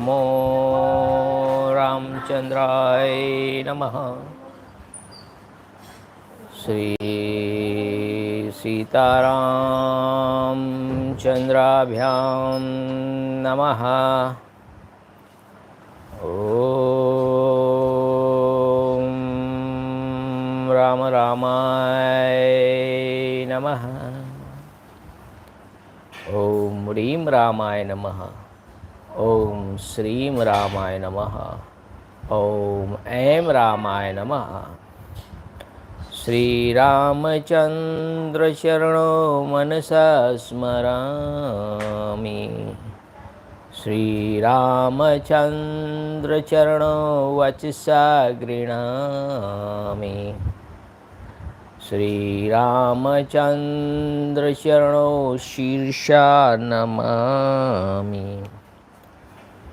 नमो रामचंद्राय नमः। श्री सीतारामचंद्राभ्यां नमः। ओम राम रामाय नमः। ओम ह्रीं रामाय नमः। ओम श्रीं रामाय नमः। ओम ऐं रामाय नमः। श्री रामचंद्र चरणो मनसा स्मरामि। श्री रामचंद्र चरणो वचसा गृह्णामि। श्री रामचंद्र चरणो शीर्षा नमामि।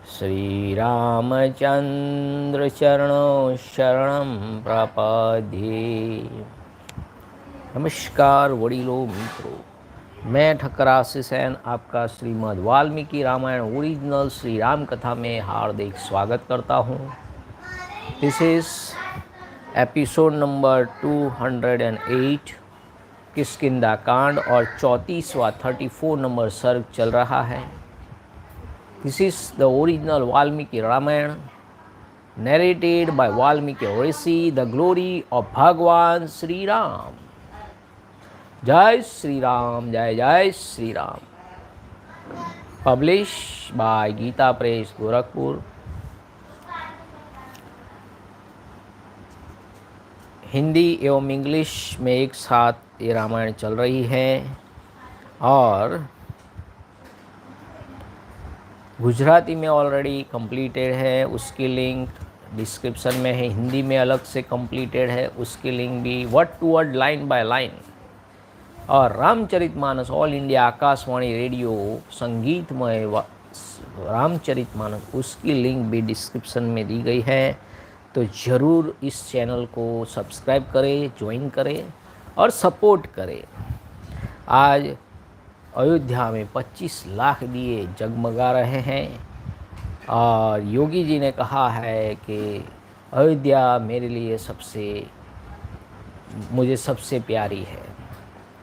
श्री रामचंद्र चरणो शरणं प्रपद्ये। नमस्कार वडीलों मित्रों, मैं ठक्कर आशीष आपका श्रीमद वाल्मीकि रामायण ओरिजिनल श्री राम कथा में हार्दिक स्वागत करता हूँ। This is episode number 208 Kishkindhakanda और 34वां 34 नंबर सर्ग चल रहा है। This is the original Valmiki-Rāmāyaṇa narrated by Valmiki Rishi, the glory of Bhagwan Shri Ram. Jai Shri Ram, Jai Jai Shri Ram. Published by Gita Press, Gorakhpur. Hindi एवं English में एक साथ ये रामायण चल रही है और गुजराती में ऑलरेडी कंप्लीटेड है, उसकी लिंक डिस्क्रिप्शन में है। हिंदी में अलग से कंप्लीटेड है, उसकी लिंक भी word to word line by line. और Ramcharitmanas all India Akashvani radio संगीतमय रामचरितमानस, उसकी लिंक भी डिस्क्रिप्शन में दी गई है। तो ज़रूर इस चैनल को सब्सक्राइब करें, ज्वाइन करें और सपोर्ट करें। आज अयोध्या में 25 लाख दिए जगमगा रहे हैं और योगी जी ने कहा है कि अयोध्या मेरे लिए मुझे सबसे प्यारी है।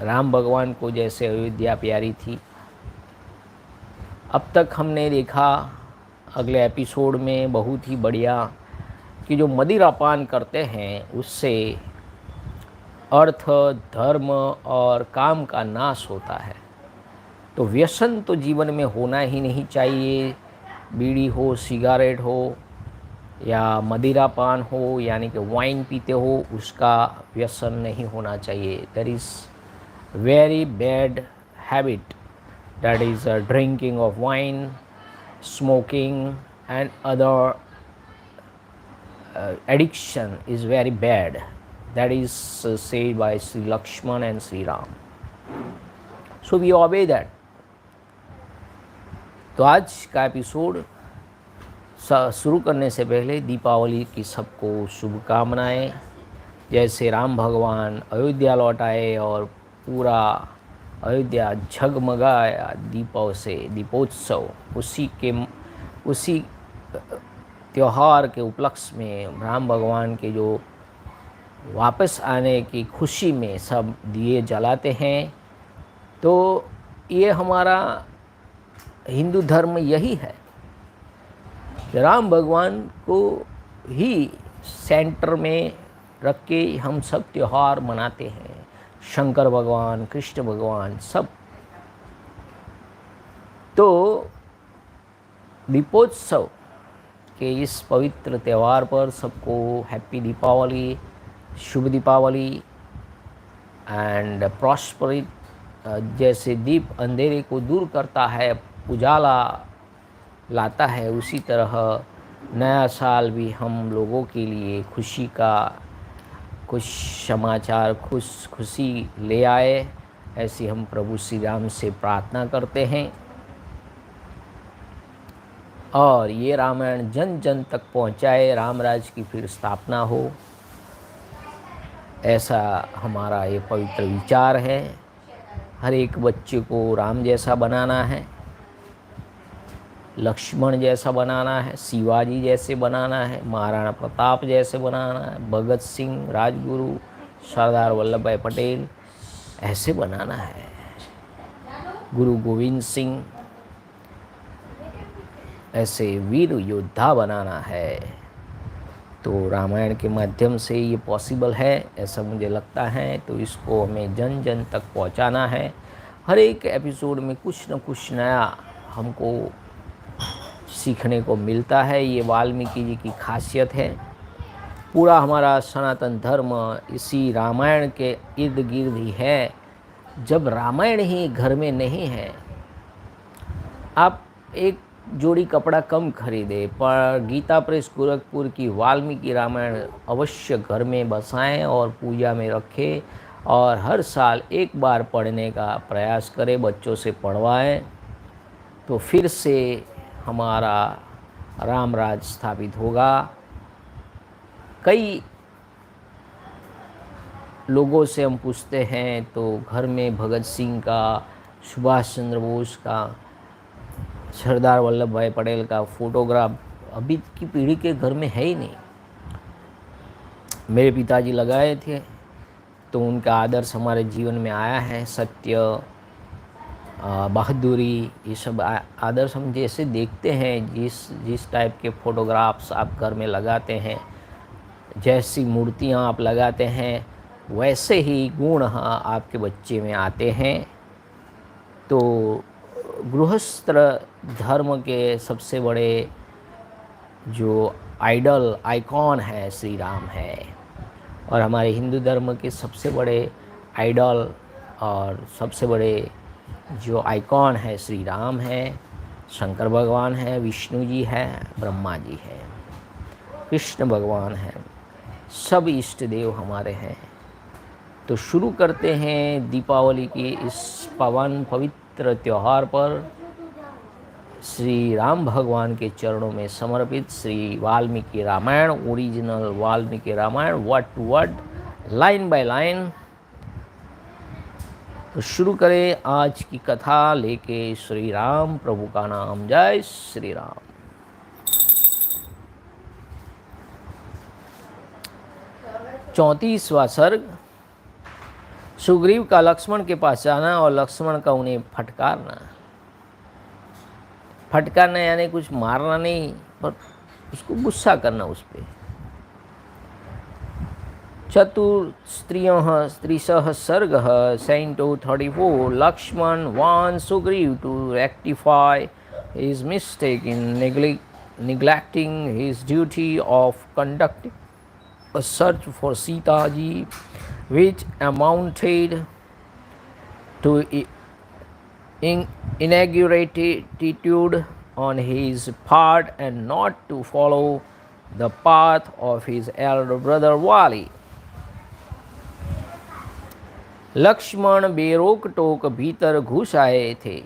राम भगवान को जैसे अयोध्या प्यारी थी। अब तक हमने देखा अगले एपिसोड में बहुत ही बढ़िया कि जो मदिरापान करते हैं उससे अर्थ, धर्म और काम का नाश होता है। तो व्यसन तो जीवन में होना ही नहीं चाहिए। बीड़ी हो, सिगारेट हो या मदिरापान हो, यानी कि वाइन पीते हो, उसका व्यसन नहीं होना चाहिए। That is very bad habit, that is drinking of wine, smoking and other addiction is very bad. That is said by Sri Lakshman and Sri Ram. So we obey that. तो आज का एपिसोड शुरू करने से पहले दीपावली की सबको शुभकामनाएं। जैसे राम भगवान अयोध्या लौट आए और पूरा अयोध्या झगमगाया दीपों से, दीपोत्सव, उसी त्यौहार के उपलक्ष्य में राम भगवान के जो वापस आने की खुशी में सब दिए जलाते हैं। तो ये हमारा हिंदू धर्म यही है, राम भगवान को ही सेंटर में रख के हम सब त्यौहार मनाते हैं। शंकर भगवान, कृष्ण भगवान सब। तो दीपोत्सव के इस पवित्र त्यौहार पर सबको हैप्पी दीपावली, शुभ दीपावली एंड प्रॉस्परिट। जैसे दीप अंधेरे को दूर करता है, उजाला लाता है, उसी तरह नया साल भी हम लोगों के लिए खुशी का कुछ समाचार, खुशी ले आए, ऐसी हम प्रभु श्री राम से प्रार्थना करते हैं। और ये रामायण जन जन तक पहुँचाए, रामराज की फिर स्थापना हो, ऐसा हमारा ये पवित्र विचार है। हर एक बच्चे को राम जैसा बनाना है। लक्ष्मण जैसा बनाना है, शिवाजी जैसे बनाना है, महाराणा प्रताप जैसे बनाना है, भगत सिंह, राजगुरु, सरदार वल्लभ भाई पटेल ऐसे बनाना है, गुरु गोविंद सिंह ऐसे वीर योद्धा बनाना है। तो रामायण के माध्यम से ये पॉसिबल है ऐसा मुझे लगता है। तो इसको हमें जन जन तक पहुंचाना है। हर एक एपिसोड में कुछ न कुछ नया हमको सीखने को मिलता है। ये वाल्मीकि जी की खासियत है। पूरा हमारा सनातन धर्म इसी रामायण के इर्द गिर्द ही है। जब रामायण ही घर में नहीं है, आप एक जोड़ी कपड़ा कम खरीदे, पर गीता प्रेस गोरखपुर की वाल्मीकि रामायण अवश्य घर में बसाएं और पूजा में रखें और हर साल एक बार पढ़ने का प्रयास करें, बच्चों से पढ़वाएं, तो फिर से हमारा राम राज स्थापित होगा। कई लोगों से हम पूछते हैं तो घर में भगत सिंह का, सुभाष चंद्र बोस का, सरदार वल्लभ भाई पटेल का फोटोग्राफ अभी की पीढ़ी के घर में है ही नहीं। मेरे पिताजी लगाए थे तो उनका आदर्श हमारे जीवन में आया है। सत्य, बहादुरी, ये सब आदर्श हम जैसे देखते हैं, जिस टाइप के फ़ोटोग्राफ्स आप घर में लगाते हैं, जैसी मूर्तियाँ आप लगाते हैं, वैसे ही गुण आपके बच्चे में आते हैं। तो गृहस्थ धर्म के सबसे बड़े जो आइडल, आइकॉन है, श्री राम है। और हमारे हिंदू धर्म के सबसे बड़े आइडल और सबसे बड़े जो आइकॉन है श्री राम है, शंकर भगवान है, विष्णु जी है, ब्रह्मा जी है, कृष्ण भगवान है, सब इष्ट देव हमारे हैं। तो शुरू करते हैं दीपावली की इस पावन पवित्र त्यौहार पर श्री राम भगवान के चरणों में समर्पित Shri Valmiki Ramayana, original Valmiki Ramayana, word to word, line by line. तो शुरू करें आज की कथा लेके श्री राम प्रभु का नाम। जय श्री राम। चौंतीसवां सर्ग। सुग्रीव का लक्ष्मण के पास जाना और लक्ष्मण का उन्हें फटकारना। फटकारना यानी कुछ मारना नहीं, पर उसको गुस्सा करना उस पर। चतुस्त्रिंशः सर्गः Canto 34। Lakshman wants Sugriva to rectify his mistake in neglecting his duty of conducting a search for Sita ji, which amounted to ingratitude on his part and not to follow the path of his elder brother Vali। Lakshman बेरोक टोक भीतर घुस आए थे।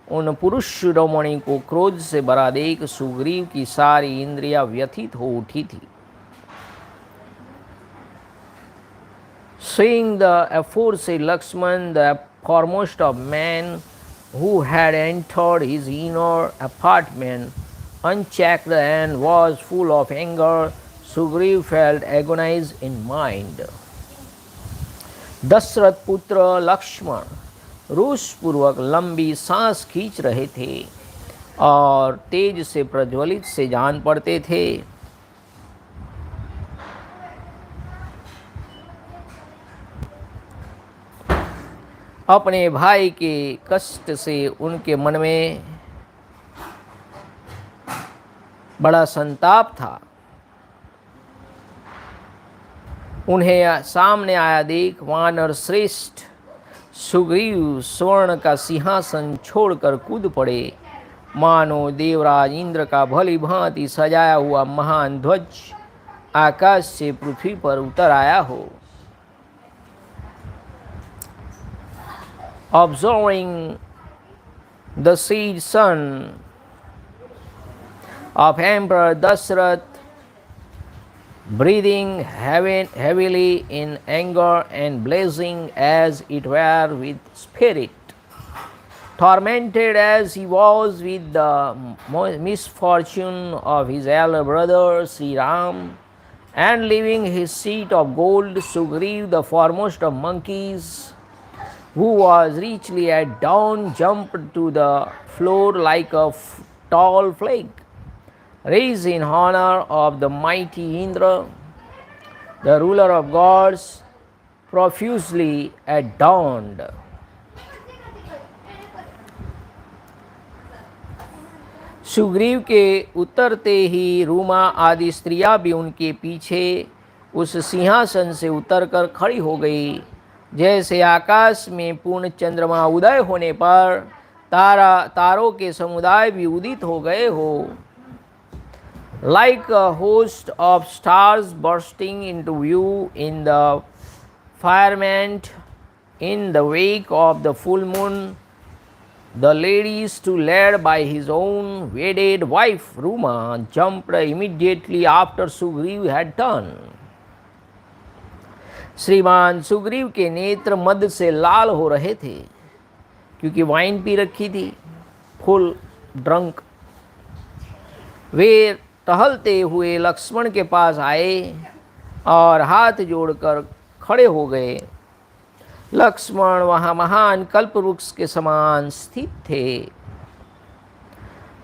उन पुरुष शिरोमणि को क्रोध से भरा देख सुग्रीव की सारी इंद्रियां व्यथित हो उठी थी। Seeing the aforesaid Lakshman, the foremost of men, who had entered his inner apartment unchecked and was full of anger, Sugriva felt agonized in mind। Dasharath पुत्र लक्ष्मण रोषपूर्वक लंबी सांस खींच रहे थे और तेज से प्रज्वलित से जान पड़ते थे। अपने भाई के कष्ट से उनके मन में बड़ा संताप था। उन्हें सामने आया देख वानर श्रेष्ठ सुग्रीव स्वर्ण का सिंहासन छोड़कर कूद पड़े, मानो देवराज इंद्र का भली भांति सजाया हुआ महान ध्वज आकाश से पृथ्वी पर उतर आया हो। Observing the seed son of Emperor Dashrath breathing heavily in anger and blazing as it were with spirit, tormented as he was with the misfortune of his elder brother Shri Ram, and leaving his seat of gold, Sugriva, the foremost of monkeys, who was richly adorned, jumped to the floor like a tall flag, raised in honor of the mighty Indra, the ruler of gods, profusely adorned. Sugriva के उतरते ही रूमा आदि स्त्रियां भी उनके पीछे उस सिंहासन से उतरकर खड़ी हो गई, जैसे आकाश में पूर्ण चंद्रमा उदय होने पर तारों के समुदाय भी उदित हो गए हो. Like a host of stars bursting into view in the firmament in the wake of the full moon, the ladies, too, led by his own wedded wife Ruma, jumped immediately after Sugriva had turned. श्रीमान सुग्रीव के नेत्र मद से लाल हो रहे थे, क्योंकि wine P रखी थी, फुल ड्रंक. वे टहलते हुए लक्ष्मण के पास आए और हाथ जोड़कर खड़े हो गए. लक्ष्मण वहाँ महान कल्प वृक्ष के समान स्थित थे.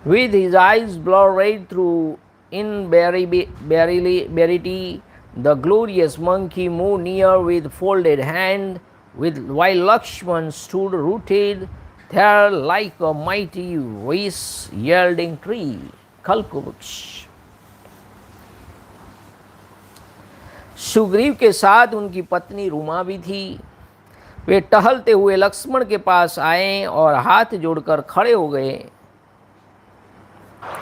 With his eyes blurred through invariability, the glorious monkey moved near with folded hand, while Lakshman stood rooted there like a mighty wish-yielding tree. Kalpavruksha. Sugriva के साथ उनकी पत्नी रूमा भी थी. वे टहलते हुए लक्ष्मण के पास आए और हाथ जोड़कर खड़े हो गए.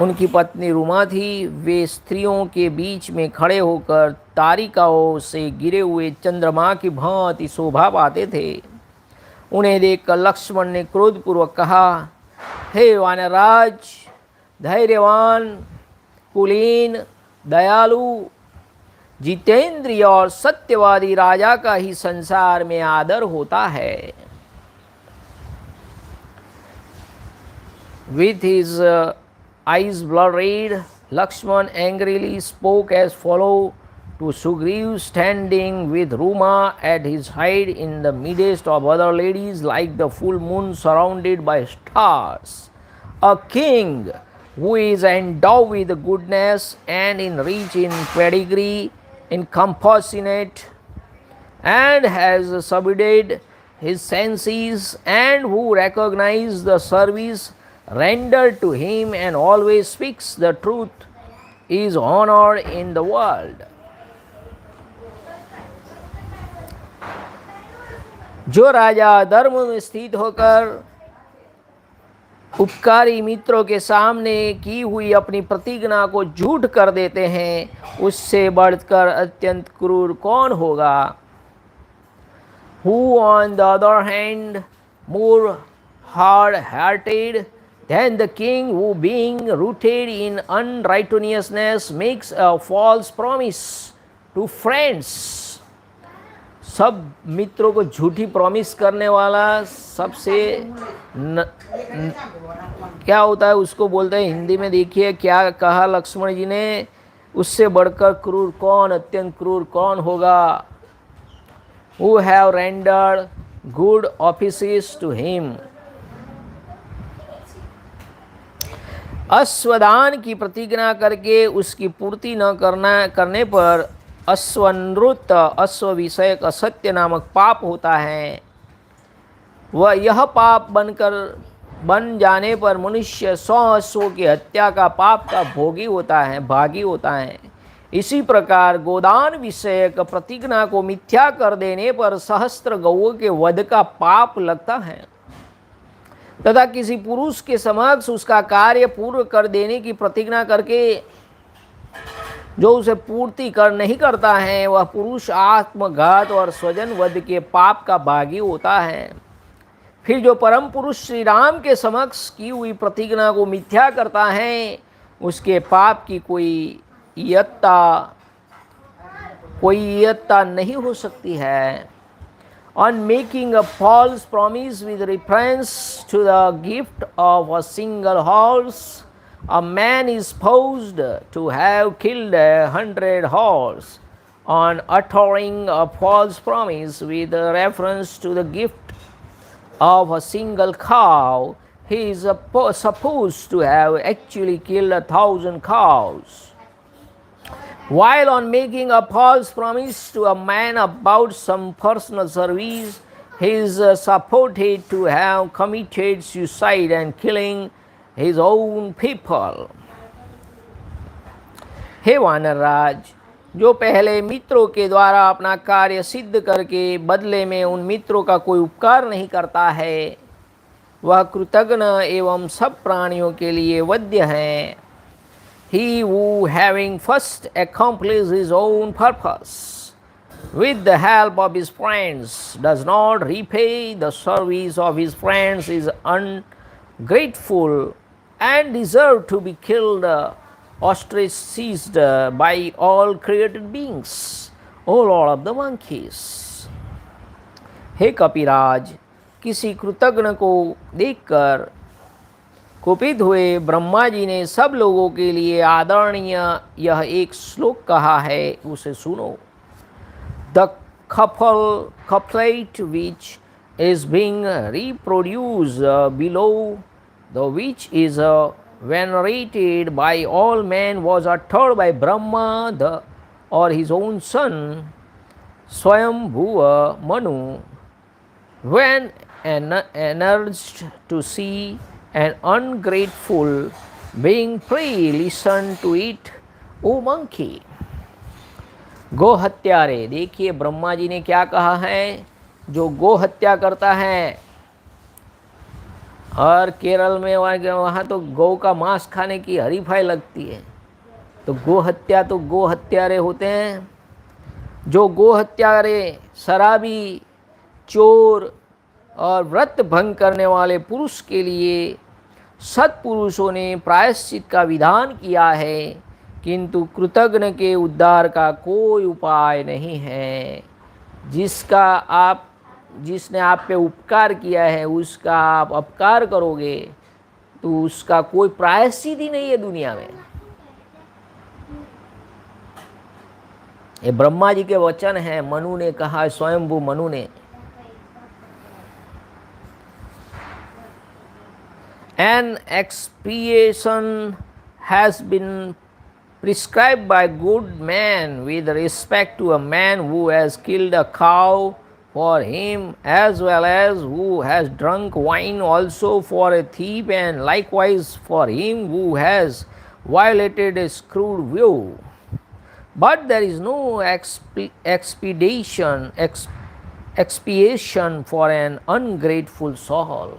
उनकी पत्नी रूमा थी. वे स्त्रियों के बीच में खड़े होकर तारिकाओं से गिरे हुए चंद्रमा की भांति शोभा पाते थे. उन्हें देखकर लक्ष्मण ने क्रोधपूर्वक कहा, हे वानराज, धैर्यवान, कुलीन, दयालु, जितेंद्रिय और सत्यवादी राजा का ही संसार में आदर होता है. With his eyes blurred, Lakshman angrily spoke as follows to Sugriva, standing with Ruma at his side in the midst of other ladies like the full moon surrounded by stars. A king who is endowed with goodness and rich in pedigree, in compassionate, and has subdued his senses, and who recognizes the service rendered to him and always speaks the truth, is honored in the world. जो राजा धर्म में स्थित होकर उपकारी मित्रों के सामने की हुई अपनी प्रतिज्ञा को झूठ कर देते हैं, उससे बढ़कर अत्यंत क्रूर कौन होगा. Who on the other hand more hard-hearted than the king, who being rooted in unrighteousness makes a false promise to friends. सब मित्रों को झूठी प्रॉमिस करने वाला सबसे क्या होता है उसको बोलते हैं. हिंदी में देखिए क्या कहा लक्ष्मण जी ने, उससे बढ़कर क्रूर कौन, अत्यंत क्रूर कौन होगा. Who have rendered good offices to him. अश्वदान की प्रतिज्ञा करके उसकी पूर्ति न करने पर अश्वनृत, अश्व विषयक असत्य नामक पाप होता है. वह यह पाप बन जाने पर मनुष्य 100 अश्वों की हत्या का पाप का भागी होता है. इसी प्रकार गोदान विषयक प्रतिज्ञा को मिथ्या कर देने पर सहस्त्र गौओं के वध का पाप लगता है, तथा किसी पुरुष के समक्ष उसका कार्य पूर्ण कर देने की प्रतिज्ञा करके जो उसे पूर्ति नहीं करता है, वह पुरुष आत्मघात और स्वजन वध के पाप का भागी होता है. फिर जो परम पुरुष श्री राम के समक्ष की हुई प्रतिज्ञा को मिथ्या करता है, उसके पाप की कोई इयत्ता नहीं हो सकती है. On making a false promise with reference to the gift of a single horse, a man is supposed to have killed 100 horse. On uttering a false promise with reference to the gift of a single cow, he is supposed to have actually killed 1,000 cows. While on making a false promise to a man about some personal service, he is supported to have committed suicide and killing his own people. हे वानरराज, जो पहले मित्रों के द्वारा अपना कार्य सिद्ध करके बदले में उन मित्रों का कोई उपकार नहीं करता है, वह कृतघ्न एवं सब प्राणियों के लिए वध्य है. He who, having first accomplished his own purpose with the help of his friends, does not repay the service of his friends is ungrateful and deserves to be killed, ostracized by all created beings, O Lord of the monkeys. हे कपिराज, किसी कृतघ्न को देखकर कुपित हुए ब्रह्मा जी ने सब लोगों के लिए आदरणीय यह एक श्लोक कहा है, उसे सुनो. The couplet which is being reproduced below, the which is venerated by all men, was uttered by Brahma or his own son Swayambhuva Manu when urged to see an ungrateful being pray listen to it, O monkey. गो हत्यारे, देखिए ब्रह्मा जी ने क्या कहा है. जो गो हत्या करता है, और केरल में वहाँ तो गौ का मांस खाने की हरीफाई लगती है, तो गो हत्या तो गो हत्यारे होते हैं. जो गो हत्यारे शराबी, चोर और व्रत भंग करने वाले पुरुष के लिए सत्पुरुषों ने प्रायश्चित का विधान किया है, किंतु कृतघ्न के उद्धार का कोई उपाय नहीं है. जिसने आप पे उपकार किया है उसका आप अपकार करोगे तो उसका कोई प्रायश्चित ही नहीं है दुनिया में. ये ब्रह्मा जी के वचन है, मनु ने कहा, स्वयंभू मनु ने. An expiation has been prescribed by good man with respect to a man who has killed a cow for him, as well as who has drunk wine also for a thief, and likewise for him who has violated a screwed vow. But there is no expiation for an ungrateful soul.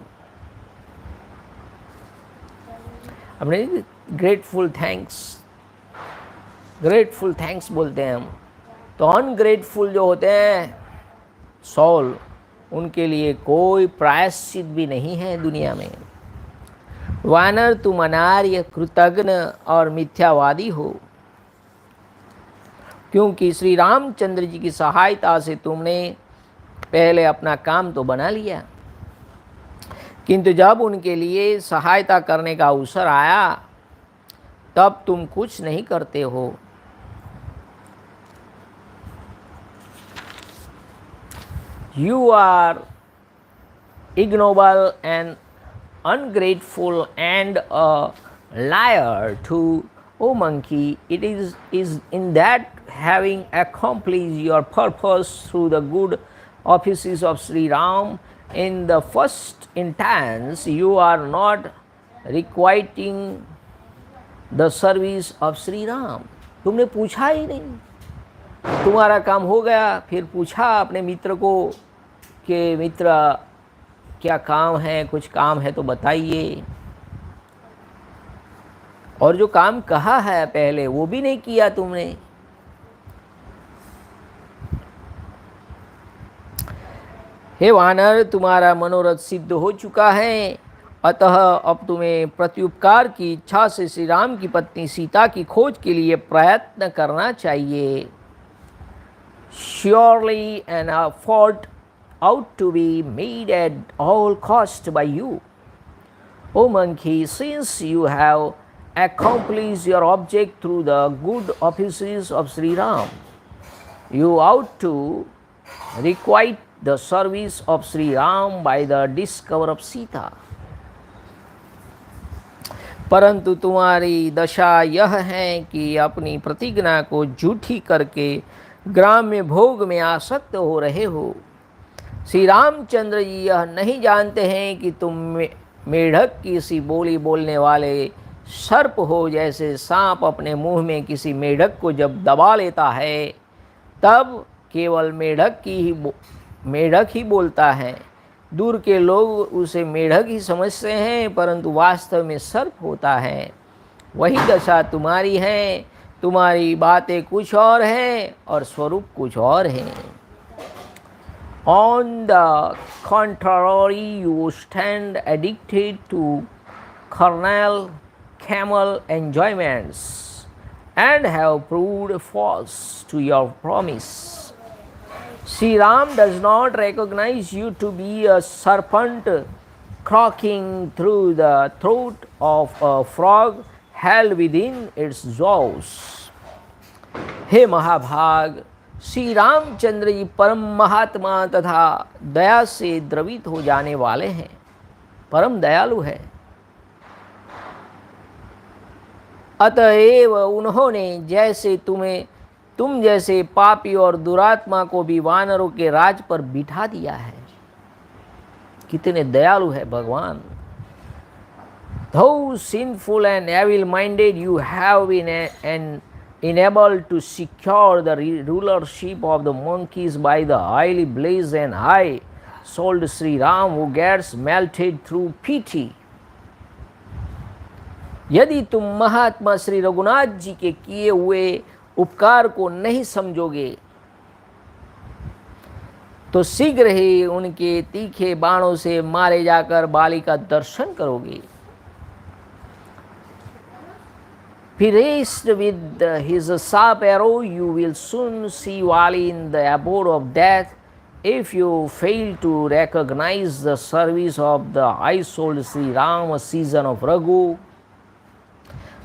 अपने grateful thanks बोलते हैं हम. तो ungrateful जो होते हैं soul, उनके लिए कोई प्रायश्चित भी नहीं है दुनिया में. वानर, तुम अनार्य, कृतघ्न और मिथ्यावादी हो, क्योंकि श्री रामचंद्र जी की सहायता से तुमने पहले अपना काम तो बना लिया, किंतु जब उनके लिए सहायता करने का अवसर आया तब तुम कुछ नहीं करते हो. You are ignoble and ungrateful and a liar too, O monkey. It is in that, having accomplished your purpose through the good offices of Shri Ram, in the first instance you are not requiting the service of Shri Ram. तुमने पूछा ही नहीं, तुम्हारा काम हो गया, फिर पूछा अपने मित्र को कि मित्र क्या काम है, कुछ काम है तो बताइए. और जो काम कहा है पहले वो भी नहीं किया तुमने. हे वानर, तुम्हारा मनोरथ सिद्ध हो चुका है, अतः अब तुम्हें प्रत्युपकार की इच्छा से श्री राम की पत्नी सीता की खोज के लिए प्रयत्न करना चाहिए. Surely an effort ought to be made at all cost by you. O monkey, since you have accomplished your object through the good offices of Sri Ram, you ought to requite the service of Sri Ram by the discover of Sita. परंतु तुम्हारी दशा यह है कि अपनी प्रतिज्ञा को झूठी करके ग्राम्य भोग में आसक्त हो रहे हो। श्री रामचंद्र जी यह नहीं जानते हैं कि तुम मेढक की सी बोली बोलने वाले सर्प हो। जैसे सांप अपने मुंह में किसी मेढक को जब दबा लेता है तब केवल मेढक ही बोलता है। दूर के लोग उसे मेढक ही समझते हैं, परंतु वास्तव में सर्प होता है। वही दशा तुम्हारी है। तुम्हारी बातें कुछ और हैं और स्वरूप कुछ और है। On the contrary, you stand addicted to carnal, camel enjoyments and have proved false to your promise. Sri Ram does not recognize you to be a serpent croaking through the throat of a frog held within its jaws. हे महाभाग, श्री रामचंद्र जी परम महात्मा तथा दया से द्रवित हो जाने वाले हैं, परम दयालु है। अतएव उन्होंने जैसे तुम जैसे पापी और दुरात्मा को भी वानरों के राज पर बिठा दिया है। कितने दयालु है भगवान। Though sinful and evil-minded, you have been enabled to secure the rulership of the monkeys by the highly blessed and high-souled Sri Ram, who gets melted through pity. यदि तुम महात्मा श्री रघुनाथ जी के किए हुए उपकार को नहीं समझोगे तो शीघ्र ही उनके तीखे बाणों से मारे जाकर बाली का दर्शन करोगे। Pierced with his sharp arrow, you will soon see Vali in the abode of death if you fail to recognize the service of the high-souled Sri Ram, a season of Raghu.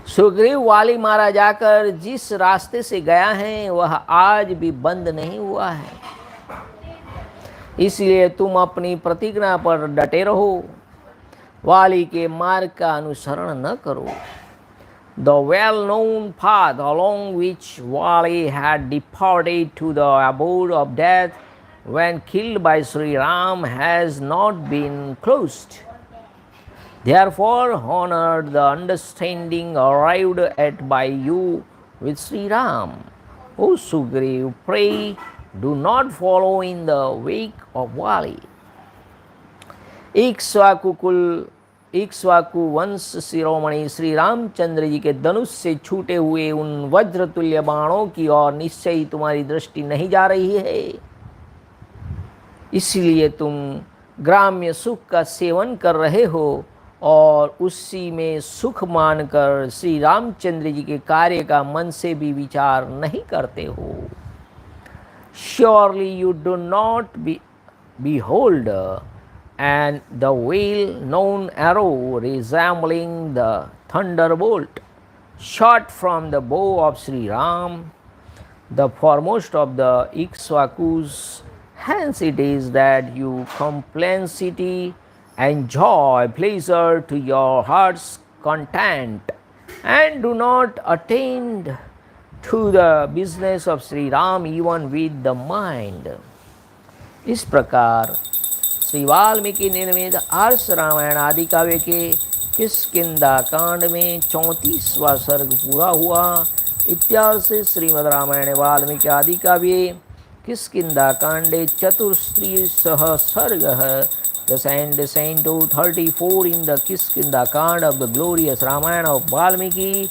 Sugriva वाली मारा जाकर जिस रास्ते से गया है वह आज भी बंद नहीं हुआ है। इसलिए तुम अपनी प्रतिज्ञा पर डटे रहो, वाली के मार्ग का अनुसरण न करो। The well-known path along which Vali had departed to the abode of death when killed by Sri Ram has not been closed. Therefore, honor the understanding arrived at by you with Sri Ram. O Sugriva, pray do not follow in the wake of Vali. Ikshvaku वंश शिरोमणि श्री रामचंद्र जी के धनुष से छूटे हुए उन वज्र तुल्य बाणों की ओर निश्चय ही तुम्हारी दृष्टि नहीं जा रही है। इसलिए तुम ग्राम्य सुख का सेवन कर रहे हो और उसी में सुख मानकर श्री रामचंद्र जी के कार्य का मन से भी विचार नहीं करते हो। Surely you do not behold and the well-known arrow resembling the thunderbolt shot from the bow of Sri Ram, the foremost of the Ikshvakus. Hence it is that you complacency and joy, pleasure to your heart's content, and do not attend to the business of Sri Ram even with the mind. इस प्रकार श्री वाल्मीकि निर्मित आर्ष रामायण आदि काव्य के किष्किंधा कांड में 34वां सर्ग पूरा हुआ। इत्यादि श्रीमद् रामायण वाल्मीकि आदि काव्ये किष्किंधा कांडे चतुस्त्रिंशः सर्गः। Thus end Canto 34 in the Kiskindhakanda of the glorious Ramayana of Valmiki,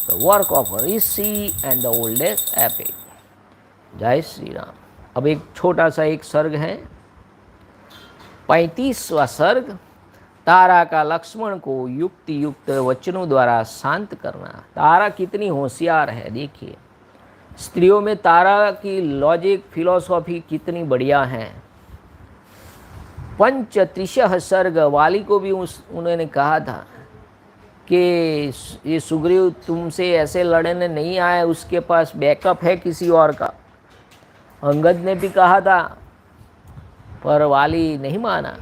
the work of Rishi and the oldest epic. जय श्री राम। अब एक छोटा सा एक सर्ग है, 35वां सर्ग। तारा का लक्ष्मण को युक्ति युक्त वचनों द्वारा शांत करना। तारा कितनी होशियार है, देखिए स्त्रियों में तारा की लॉजिक फिलॉसफी कितनी बढ़िया है। पंचत्रिशः सर्ग, वाली को भी उन्होंने कहा था कि ये सुग्रीव तुमसे ऐसे लड़ने नहीं आया, उसके पास बैकअप है किसी और का। अंगद ने भी कहा था पर वाली नहीं माना।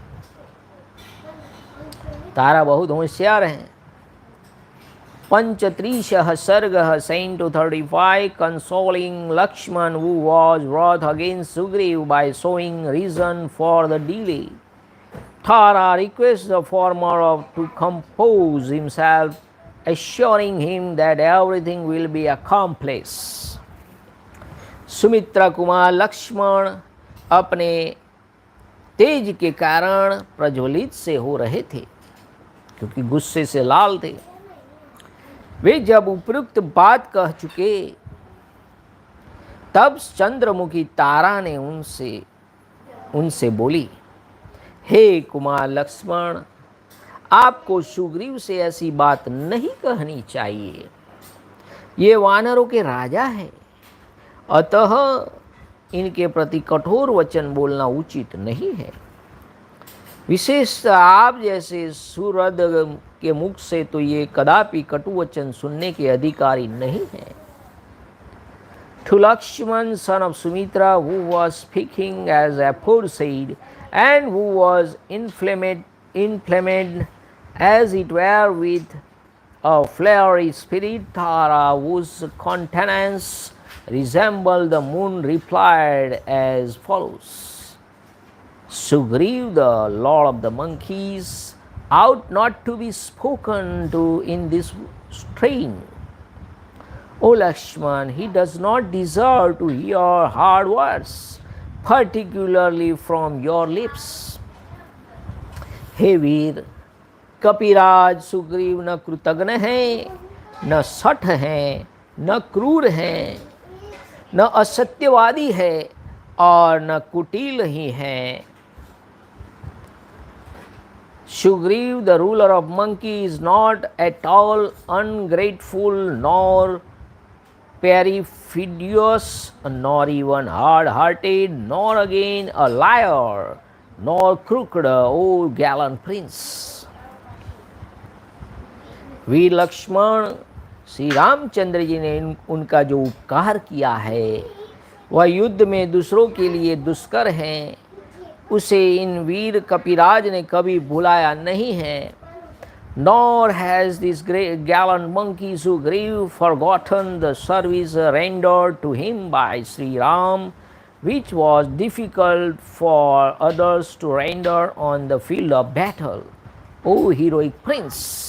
तारा बहुत होशियार है। पंचत्रिशः सर्गः Saint 235 consoling Lakshman who was wroth against Sugriva by showing reason for the delay. Tara requests the farmer to compose himself, assuring him that everything will be accomplished. Sumitra Kumar Lakshman अपने तेज के कारण प्रज्वलित से हो रहे थे, क्योंकि गुस्से से लाल थे। वे जब उपयुक्त बात कह चुके, तब चंद्रमुखी तारा ने उनसे बोली, हे कुमार लक्ष्मण, आपको सुग्रीव से ऐसी बात नहीं कहनी चाहिए। ये वानरों के राजा है, अतः इनके प्रति कठोर वचन बोलना उचित नहीं है। विशेषतः आप जैसे सुहृद के मुख से तो ये कदापि कटु वचन सुनने के अधिकारी नहीं है। To Lakshman, son of Sumitra, who was speaking as aforesaid, and who was inflamed as it were with a fiery spirit, Tara, whose countenance resembled the moon, replied as follows. Sugriva, the lord of the monkeys, ought not to be spoken to in this strain. O Lakshman, he does not deserve to hear hard words, particularly from your lips. हे वीर, कपिराज सुग्रीव न कृतघ्न हैं, न सठ हैं, न क्रूर हैं, न असत्यवादी है और न कुटिल ही हैं। Sugriva, the ruler of monkeys, is not at all ungrateful nor perfidious, nor even hard-hearted, nor again a liar, nor crooked, O gallant prince. वीर लक्ष्मण, श्री रामचंद्र जी ने उनका जो उपकार किया है वह युद्ध में दूसरों के लिए दुष्कर हैं, उसे इन वीर कपिराज ने कभी भुलाया नहीं है। Nor has this great gallant monkey Sugriva forgotten the service rendered to him by Shri Ram, which was difficult for others to render on the field of battle. O heroic prince!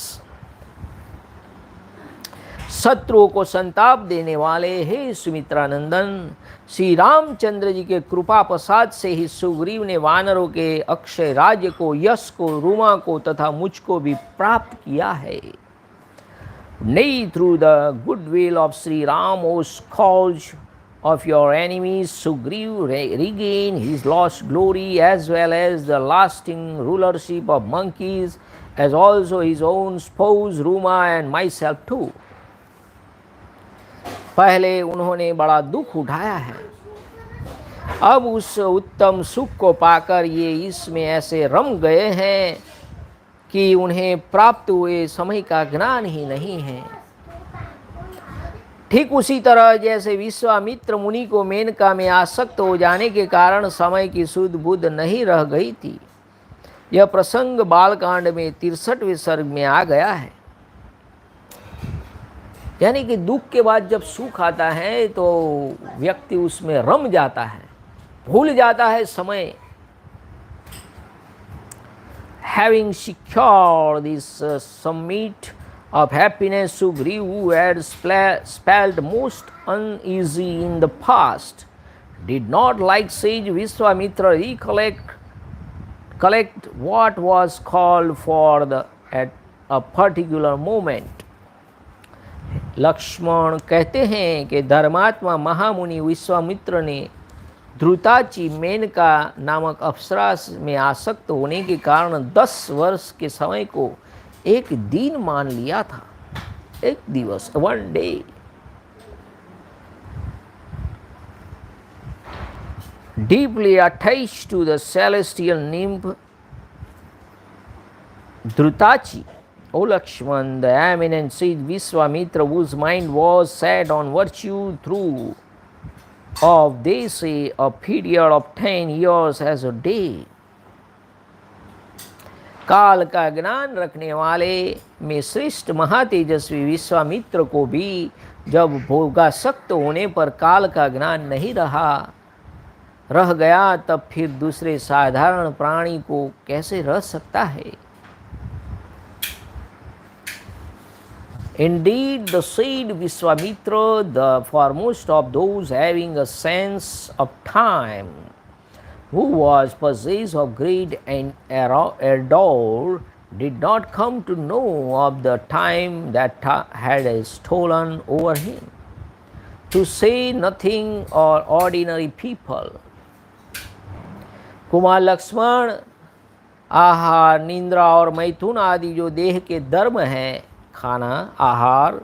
शत्रुओं को संताप देने वाले हे सुमित्रानंदन, श्री रामचंद्र जी के कृपा प्रसाद से ही सुग्रीव ने वानरों के अक्षय राज्य को, यश को, रुमा को तथा मुझको भी प्राप्त किया है। Nay, through the goodwill of Sri Ram, O scourge of your enemies, Sugriva regained his lost glory as well as the lasting rulership of monkeys, as also his own spouse Ruma and myself too. पहले उन्होंने बड़ा दुख उठाया है, अब उस उत्तम सुख को पाकर ये इसमें ऐसे रम गए हैं कि उन्हें प्राप्त हुए समय का ज्ञान ही नहीं है। ठीक उसी तरह जैसे विश्वामित्र मुनि को मेनका में आसक्त हो जाने के कारण समय की सुध बुध नहीं रह गई थी। यह प्रसंग बालकांड में 63वें सर्ग में आ गया है। यानी कि दुख के बाद जब सुख आता है तो व्यक्ति उसमें रम जाता है, भूल जाता है समय। Having secured this summit of happiness, Sugriva, who had spelt most uneasy in the past, did not, like sage Vishwamitra, recollect what was called for at a particular moment. Lakshman कहते हैं कि धर्मात्मा महामुनि विश्वामित्र ने ध्रुताची मेनका नामक अप्सरा में आसक्त होने के कारण 10 वर्ष के समय को एक दिन मान लिया था, एक दिवस, 1 day. Deeply attached to the celestial nymph Dhrutachi, O Lakshman, the eminent sage Vishwamitra, whose mind was set on virtue through of, they say, a period of 10 years as a day. काल का ज्ञान रखने वाले में श्रेष्ठ महातेजस्वी विश्वामित्र को भी जब भोगासक्त होने पर काल का ज्ञान नहीं रह गया, तब फिर दूसरे साधारण प्राणी को कैसे रह सकता है? Indeed, the said Vishwamitra, the foremost of those having a sense of time, who was possessed of great and ardor, did not come to know of the time that had stolen over him, to say nothing of ordinary people. Kumar Lakshman, आहार, निंद्रा और मैथुन आदि जो देह के धर्म हैं, खाना, आहार,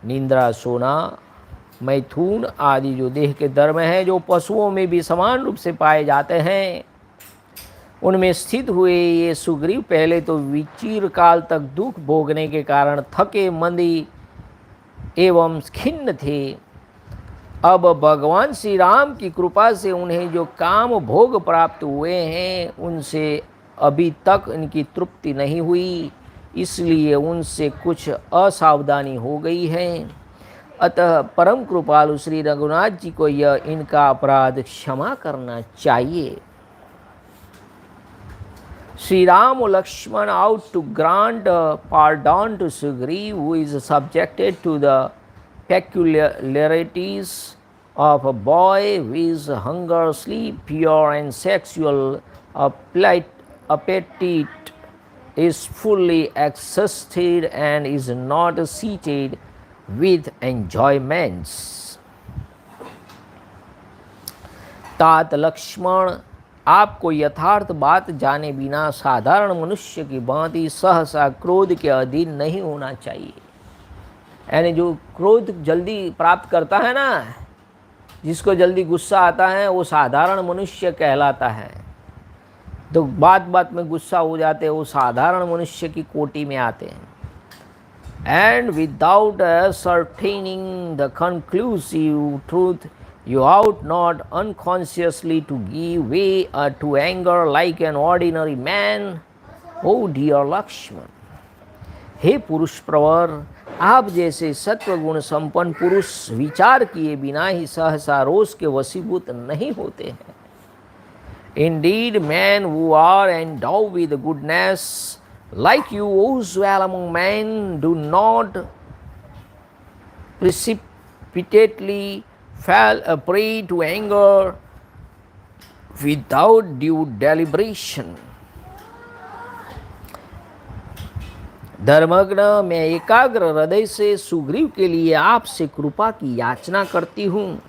निंद्रा, सोना, मैथुन आदि जो देह के धर्म हैं, जो पशुओं में भी समान रूप से पाए जाते हैं, उनमें स्थित हुए ये सुग्रीव पहले तो विचिर काल तक दुख भोगने के कारण थके मंदी एवं खिन्न थे। अब भगवान श्री राम की कृपा से उन्हें जो काम भोग प्राप्त हुए हैं, उनसे अभी तक इनकी तृप्ति नहीं हुई, इसलिए उनसे कुछ असावधानी हो गई है। अतः परम कृपालु श्री रघुनाथ जी को यह इनका अपराध क्षमा करना चाहिए। Sri Ram Lakshman out to grant pardon to Sugriva, who is subjected to the peculiarities of a boy with hunger, sleep, fear, and sexual appetite, is fully exhausted and is not seated with enjoyments. तात लक्ष्मण, आपको यथार्थ बात जाने बिना साधारण मनुष्य की भांति सहसा क्रोध के अधीन नहीं होना चाहिए। यानी जो क्रोध जल्दी प्राप्त करता है ना, जिसको जल्दी गुस्सा आता है, वो साधारण मनुष्य कहलाता है। तो बात बात में गुस्सा हो जाते हैं, वो साधारण मनुष्य की कोटि में आते हैं। And without ascertaining the conclusive truth, you ought not unconsciously to give way to anger like an ordinary man, O dear Lakshman. हे पुरुष प्रवर, आप जैसे सत्वगुण संपन्न पुरुष विचार किए बिना ही सहसा रोष के वशीभूत नहीं होते हैं। Indeed, men who are endowed with goodness, like you, O swell among men, do not precipitately fall a prey to anger without due deliberation. धर्मज्ञ, मैं एकाग्र हृदय से सुग्रीव के लिए आपसे कृपा की याचना करती हूँ।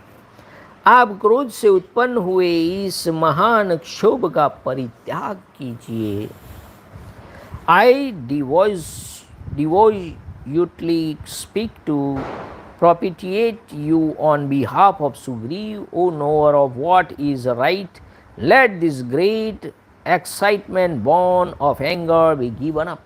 आप क्रोध से उत्पन्न हुए इस महान क्षोभ का परित्याग कीजिए। I devotedly speak to propitiate you on behalf of Sugriva, O knower of what is right. Let this great excitement born of anger be given up.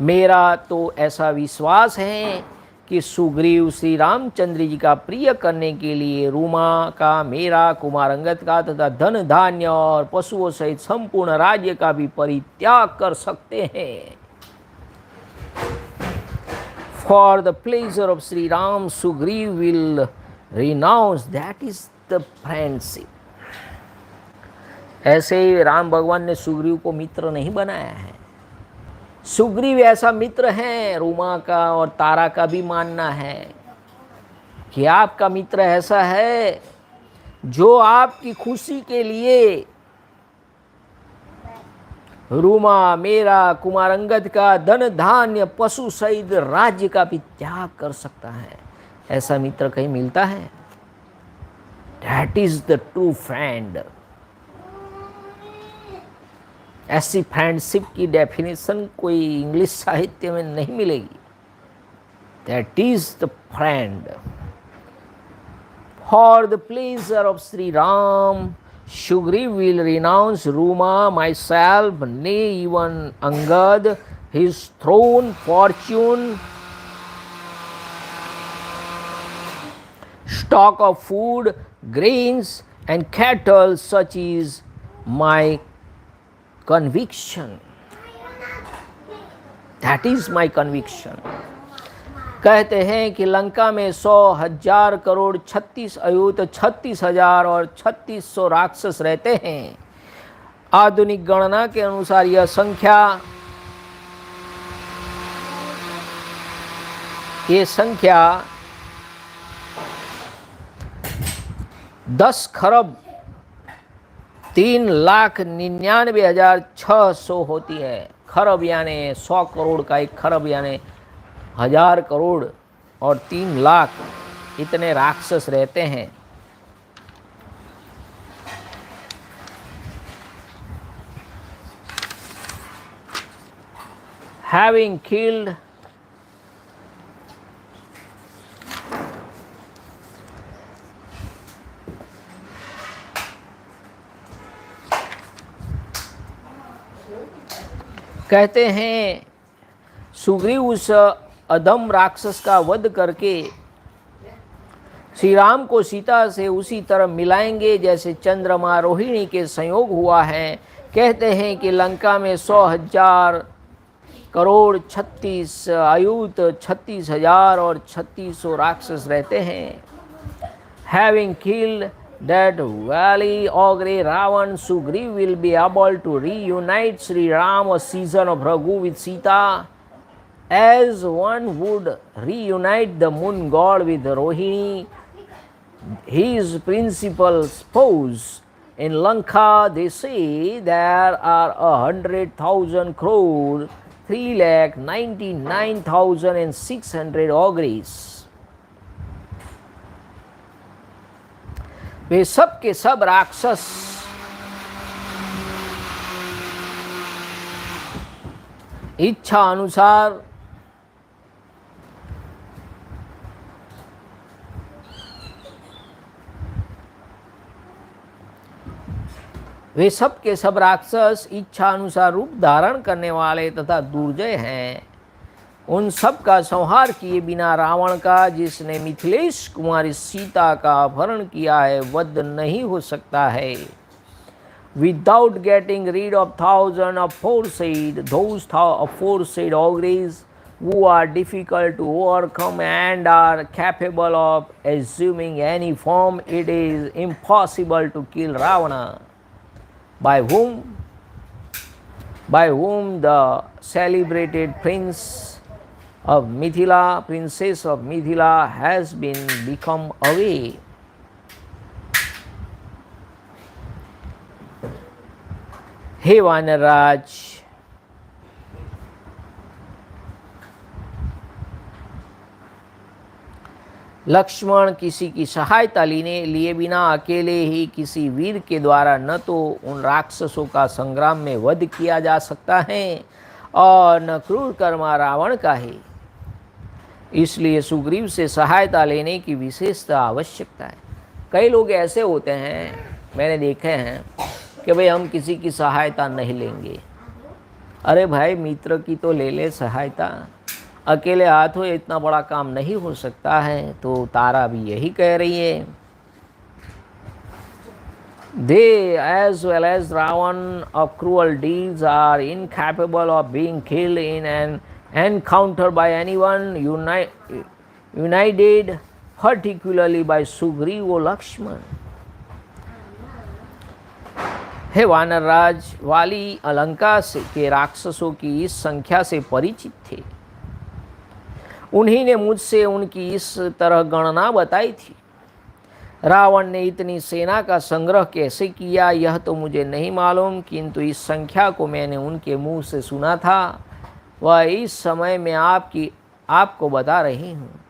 मेरा तो ऐसा विश्वास है कि सुग्रीव श्री रामचंद्र जी का प्रिय करने के लिए रूमा का, मेरा, कुमार अंगद का तथा धन धान्य और पशुओं सहित संपूर्ण राज्य का भी परित्याग कर सकते हैं। For the pleasure of Sri Ram, Sugriva will renounce, that is the friendship. ऐसे राम भगवान ने सुग्रीव को मित्र नहीं बनाया है। सुग्रीव ऐसा मित्र है, रूमा का और तारा का भी मानना है कि आपका मित्र ऐसा है जो आपकी खुशी के लिए रूमा, मेरा, कुमार अंगद का धन धान्य पशु सहित राज्य का भी त्याग कर सकता है। ऐसा मित्र कहीं मिलता है? That is the true friend. ऐसी फ्रेंडशिप की डेफिनेशन कोई इंग्लिश साहित्य में नहीं मिलेगी। That is the friend. For the pleasure of Shri Ram, Sugriva will renounce Ruma, myself, nay, even Angad, his throne, fortune, stock of food, grains, and cattle. Such is my conviction. That is my conviction. कहते हैं कि लंका में 100,000 करोड़ 36 अयूत 36,000 और 3600 राक्षस रहते हैं। आधुनिक गणना के अनुसार यह संख्या 10 खरब 3,99,600 होती है। खरब यानी 100 करोड़ का एक खरब यानी 1000 करोड़ और 3 लाख इतने राक्षस रहते हैं। Having killed कहते हैं सुग्रीव उस अधम राक्षस का वध करके श्री राम को सीता से उसी तरह मिलाएंगे जैसे चंद्रमा रोहिणी के संयोग हुआ है। कहते हैं कि लंका में 100,000 करोड़ 36 आयुत 36,000 और 3600 राक्षस रहते हैं। Having killed that valley ogre Ravan, Sugriva will be able to reunite Shri Rama, season of Raghu, with Sita, as one would reunite the moon god with Rohini, his principal spouse. In Lanka, they say there are 100,000 crore 3,99,600 ogres. वे सब के सब राक्षस इच्छा अनुसार वे सब के सब राक्षस इच्छा अनुसार रूप धारण करने वाले तथा दुर्जय हैं। उन सब का संहार किए बिना रावण का, जिसने मिथिलेश कुमारी सीता का अपहरण किया है, वध नहीं हो सकता है। Without getting rid of thousands of aforesaid, those aforesaid ogres who are difficult to overcome and are capable of assuming any form, it is impossible to kill Ravana, by whom the celebrated princess of Mithila has been become away. हे वानरराज, लक्ष्मण किसी की सहायता लिए बिना अकेले ही किसी वीर के द्वारा न तो उन राक्षसों का संग्राम में वध किया जा सकता है और न क्रूर कर्मा रावण का है। इसलिए सुग्रीव से सहायता लेने की विशेषता आवश्यकता है। कई लोग ऐसे होते हैं, मैंने देखे हैं, कि भाई हम किसी की सहायता नहीं लेंगे। अरे भाई, मित्र की तो ले ले सहायता, अकेले हाथों इतना बड़ा काम नहीं हो सकता है। तो तारा भी यही कह रही है। They as well as Ravan of cruel deeds are incapable of being killed in an encounter by anyone united particularly by Sugriva or Lakshman. हे वानरराज, वाली अलंका से के राक्षसों की इस संख्या से परिचित थे। उन्हीं ने मुझसे उनकी इस तरह गणना बताई थी। रावण ने इतनी सेना का संग्रह कैसे किया यह तो मुझे नहीं मालूम, किंतु इस संख्या को मैंने उनके मुंह से सुना था। वह इस समय मैं आपको बता रही हूँ।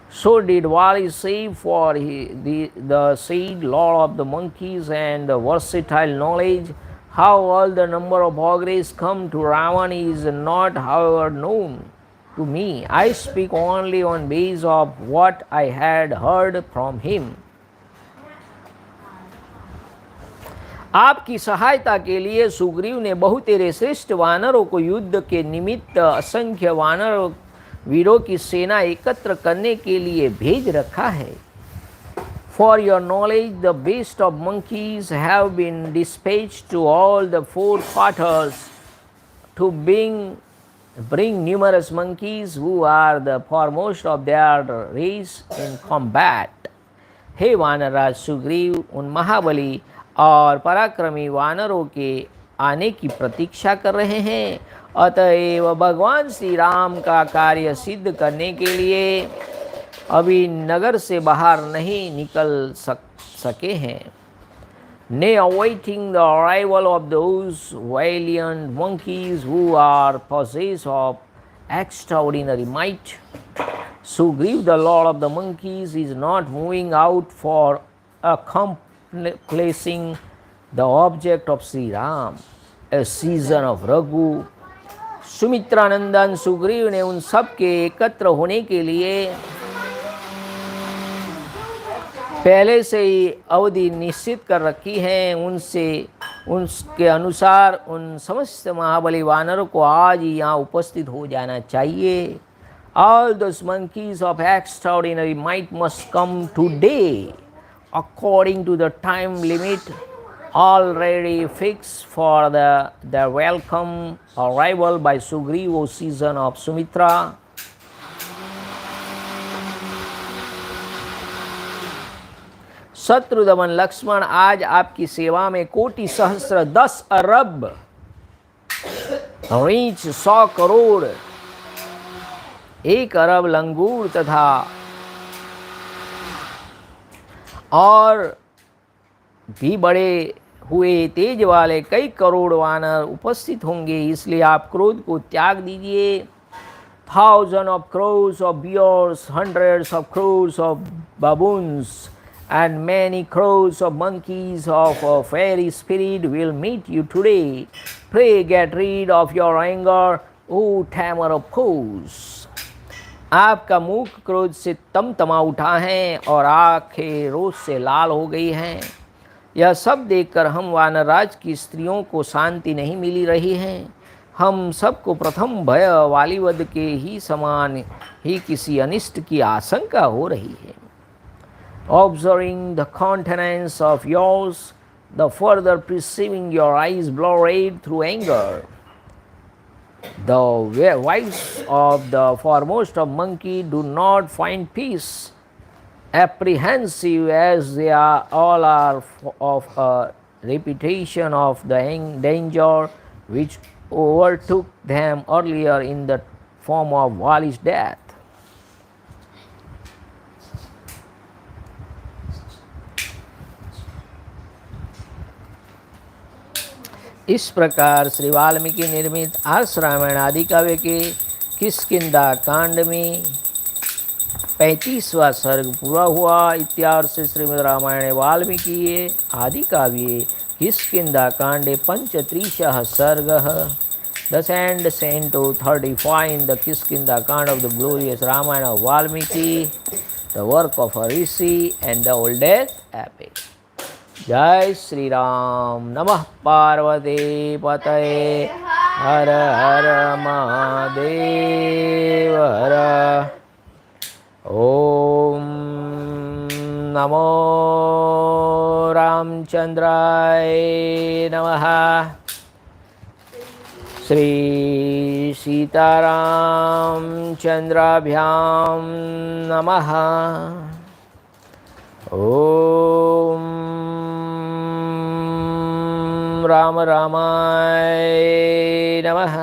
So did Vali say, for the said Lord of the monkeys and the versatile knowledge, how all the number of ogres come to Ravan is not however known to me. I speak only on base of what I had heard from him. आपकी सहायता के लिए सुग्रीव ने बहुतेरे श्रेष्ठ वानरों को युद्ध के निमित्त असंख्य वानर वीरों की सेना एकत्र करने के लिए भेज रखा है। For your knowledge, the best of monkeys have been dispatched to all the four quarters to bring numerous monkeys who are the foremost of their race in combat. हे वानरराज सुग्रीव उन महाबली और पराक्रमी वानरों के आने की प्रतीक्षा कर रहे हैं। अतएव भगवान श्री राम का कार्य सिद्ध करने के लिए अभी नगर से बाहर नहीं निकल सके हैं। Nay, awaiting the arrival of those valiant monkeys who are possessed of extraordinary might, Sugriva, the lord of the monkeys, is not moving out for accomplishing the object of Shri Ram, a season of Raghu. Sumitranandan Sugriva ने उन सब के एकत्र होने के लिए पहले से ही अवधि निश्चित कर रखी है। उनके अनुसार उन समस्त महाबली वानरों को आज ही यहाँ उपस्थित हो जाना चाहिए। All those monkeys of extraordinary might must come today according to the time limit already fixed for the welcome arrival by Sugriva season of Sumitra. शत्रुदमन Lakshman, आज आपकी सेवा में कोटि सहस्र 10 अरब रीच 100 करोड़ 1 अरब लंगूर तथा और भी बड़े हुए तेज वाले कई करोड़ वानर उपस्थित होंगे। इसलिए आप क्रोध को त्याग दीजिए। Thousands of crores of bears, hundreds of crores of baboons and many crores of monkeys of a fairy spirit will meet you today. Pray get rid of your anger, O tamer of foes. आपका मुख क्रोध से तमा उठा है और आंखें रोष से लाल हो गई हैं। यह सब देखकर हम वानरराज की स्त्रियों को शांति नहीं मिली रही है। हम सबको प्रथम भय वालीवध के ही समान ही किसी अनिष्ट की आशंका हो रही है। Observing the countenance of yours, the further perceiving your eyes blow red through anger. The wives of the foremost of monkey do not find peace, apprehensive as they all are of a repetition of the danger which overtook them earlier in the form of Vali's death. इस प्रकार श्री वाल्मीकि निर्मित आर्ष रामायण आदि काव्य के किष्किंधा कांड में 35वां सर्ग पूरा हुआ। इत्यार्ष श्रीमद् रामायणे वाल्मीकि आदि काव्ये किष्किंधा कांडे 35 सर्गः। Thus ends Canto 34 in the Kiskindha Kanda of the glorious Ramayana of Valmiki, the work of a rishi and the oldest epic. जय श्री राम। नमः पार्वती पतये हर हर महादेव हर। ओम नमो रामचंद्राय नमः। श्री सीतारामचंद्राभ्यां नमः। ओम राम रामाय नमः।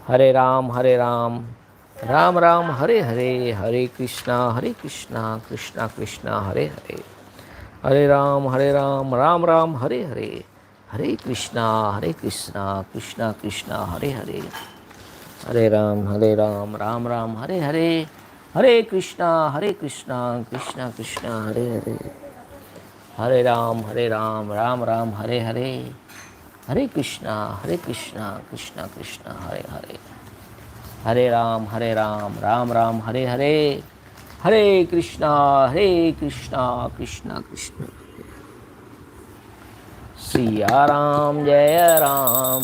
हरे राम राम राम हरे हरे, हरे कृष्णा कृष्णा कृष्णा हरे हरे, हरे राम राम राम हरे हरे, हरे कृष्णा कृष्णा कृष्णा हरे हरे, हरे राम राम राम हरे हरे, हरे कृष्णा कृष्णा कृष्णा हरे हरे, हरे राम राम राम हरे हरे, हरे कृष्णा कृष्णा कृष्णा हरे हरे, हरे राम राम राम हरे हरे, हरे कृष्णा कृष्णा कृष्ण सिया राम जय राम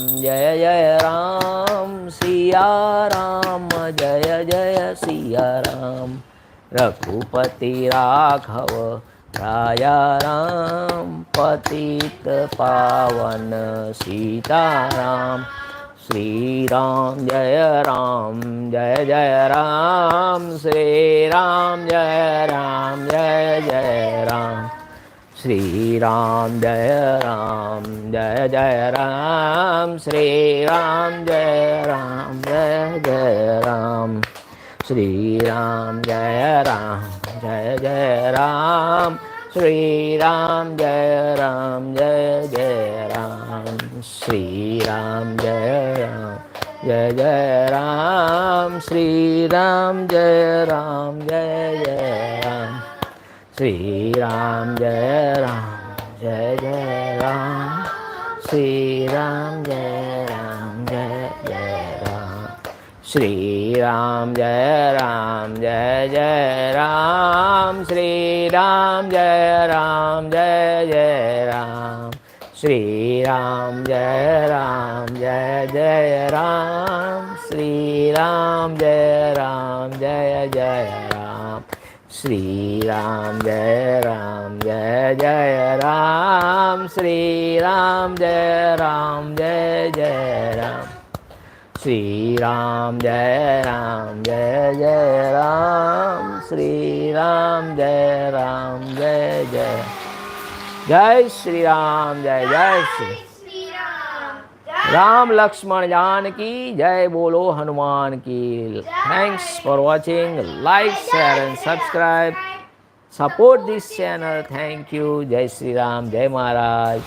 सिया राम जय जय सिया राम रघुपति राघव राया राम पतित पावन सीताराम श्री राम जय राम श्री राम जय राम श्री राम जय राम श्री राम जय राम श्री राम जय राम श्री राम जय राम श्री राम जय राम श्री राम जय राम श्री राम जय राम श्री राम जय राम श्री राम जय राम श्री राम जय राम श्री राम जय राम श्री राम जय राम श्री राम जय राम श्री राम जय राम श्री राम जय राम श्री राम जय जय श्री राम जय श्री राम लक्ष्मण जानकी जय बोलो हनुमान की। Thanks for watching like share and subscribe support this channel. Thank you. जय श्री राम जय महाराज।